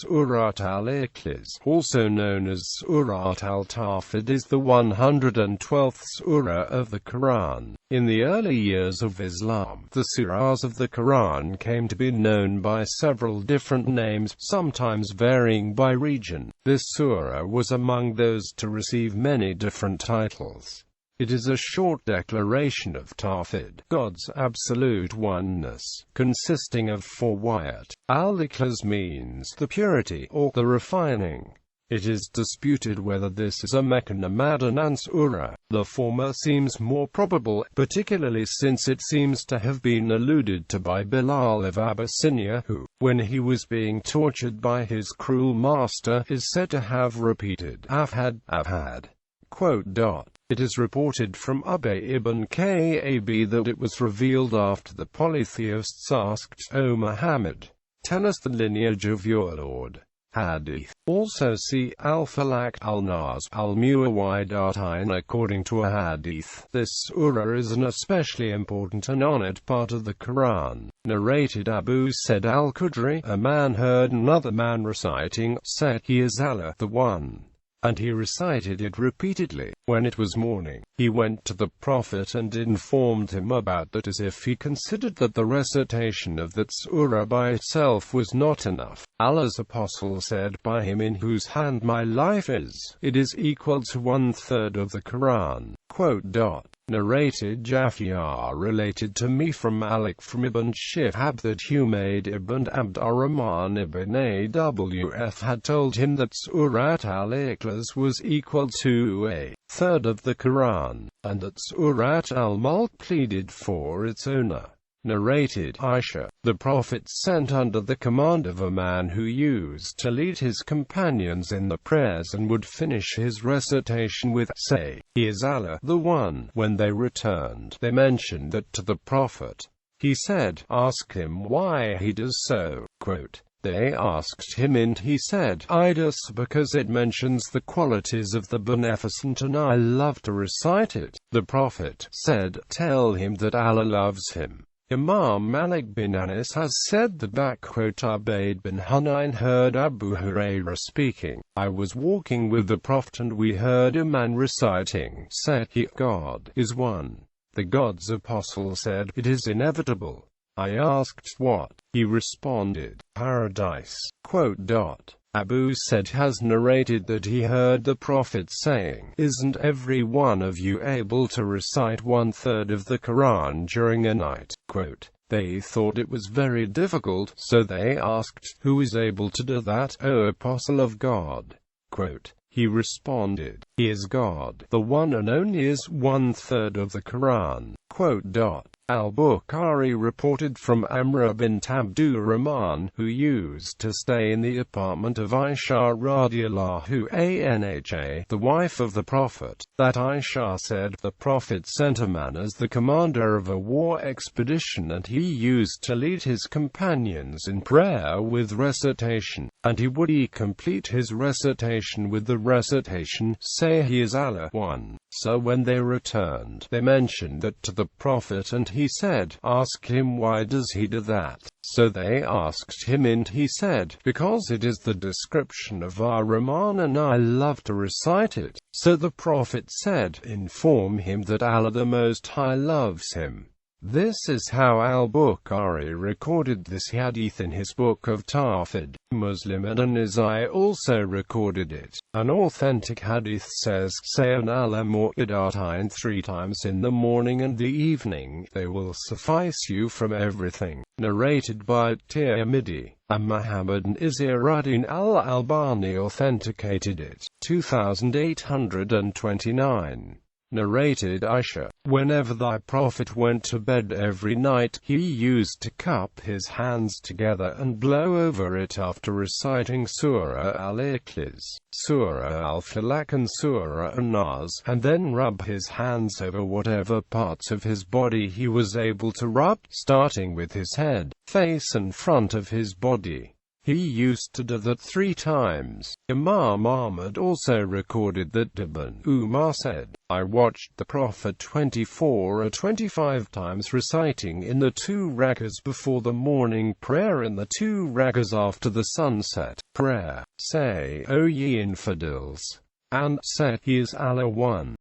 Sūrat al-Ikhlas, also known as Sūrat al-Tawḥīd, is the 112th surah of the Quran. In the early years of Islam, the sūrahs of the Quran came to be known by several different names, sometimes varying by region. This surah was among those to receive many different titles. It is a short declaration of tawhid, God's absolute oneness, consisting of 4 ayat. Al-Ikhlas means the purity, or the refining. It is disputed whether this is a Meccan or Madinan surah. The former seems more probable, particularly since it seems to have been alluded to by Bilal of Abyssinia, who, when he was being tortured by his cruel master, is said to have repeated, I've had. It is reported from Ubay ibn Ka'b that it was revealed after the polytheists asked, O Muhammad, tell us the lineage of your Lord. Hadith. Also see al-Falaq, al-Nas, al-Muawwidatayn. According to a hadith, this surah is an especially important and honored part of the Quran. Narrated Abu Sa'id al-Khudri, a man heard another man reciting, said, He is Allah, the One. And he recited it repeatedly. When it was morning, he went to the Prophet and informed him about that, as if he considered that the recitation of that surah by itself was not enough. Allah's apostle said, By him in whose hand my life is, it is equal to 1/3 of the Quran. Narrated Jafar related to me from Malik from Ibn Shihab that Humayd ibn Abd ar-Rahman ibn Awf had told him that Sūrat al-Ikhlas was equal to 1/3 of the Quran, and that Sūrat al-Mulk pleaded for its owner. Narrated Aisha, the Prophet sent under the command of a man who used to lead his companions in the prayers and would finish his recitation with, Say, He is Allah, the One. When they returned, they mentioned that to the Prophet. He said, Ask him why he does so. They asked him and he said, I do because it mentions the qualities of the Beneficent and I love to recite it. The Prophet said, Tell him that Allah loves him. Imam Malik bin Anas has said that Ubayd bin Hunayn heard Abu Hurairah speaking, I was walking with the Prophet and we heard a man reciting, said he, God is one. The God's apostle said, It is inevitable. I asked what? He responded, Paradise. Abu Sa'id has narrated that he heard the Prophet saying, Isn't every one of you able to recite 1/3 of the Quran during a night? They thought it was very difficult, so they asked, Who is able to do that, O Apostle of God? He responded, He is God, the one and only is 1/3 of the Quran. Al-Bukhari reported from Amr bint Abdurrahman, who used to stay in the apartment of Aisha radiallahu anha, the wife of the Prophet, that Aisha said, The Prophet sent a man as the commander of a war expedition and he used to lead his companions in prayer with recitation, and he would complete his recitation with the recitation, Say He is Allah, One. So when they returned, they mentioned that to the Prophet and he said, Ask him why does he do that? So they asked him and he said, Because it is the description of Ar-Rahman and I love to recite it. So the Prophet said, Inform him that Allah the Most High loves him. This is how Al-Bukhari recorded this hadith in his book of Tawhid. Muslim and An-Nasai also recorded it. An authentic hadith says, Say an al-Mu'awwidatayn 3 times in the morning and the evening, they will suffice you from everything. Narrated by Tirmidhi. Muhammad Nasiruddin al-Albani authenticated it. 2829. Narrated Aisha, Whenever thy Prophet went to bed every night, he used to cup his hands together and blow over it after reciting Surah al-Ikhlas, Surah al-Falaq and Surah al-Nas, and then rub his hands over whatever parts of his body he was able to rub, starting with his head, face and front of his body. He used to do that 3 times. Imam Ahmad also recorded that Ibn Umar said, I watched the Prophet 24 or 25 times reciting in the 2 rakahs before the morning prayer and the 2 rakahs after the sunset prayer, say, O ye infidels, and say, He is Allah one.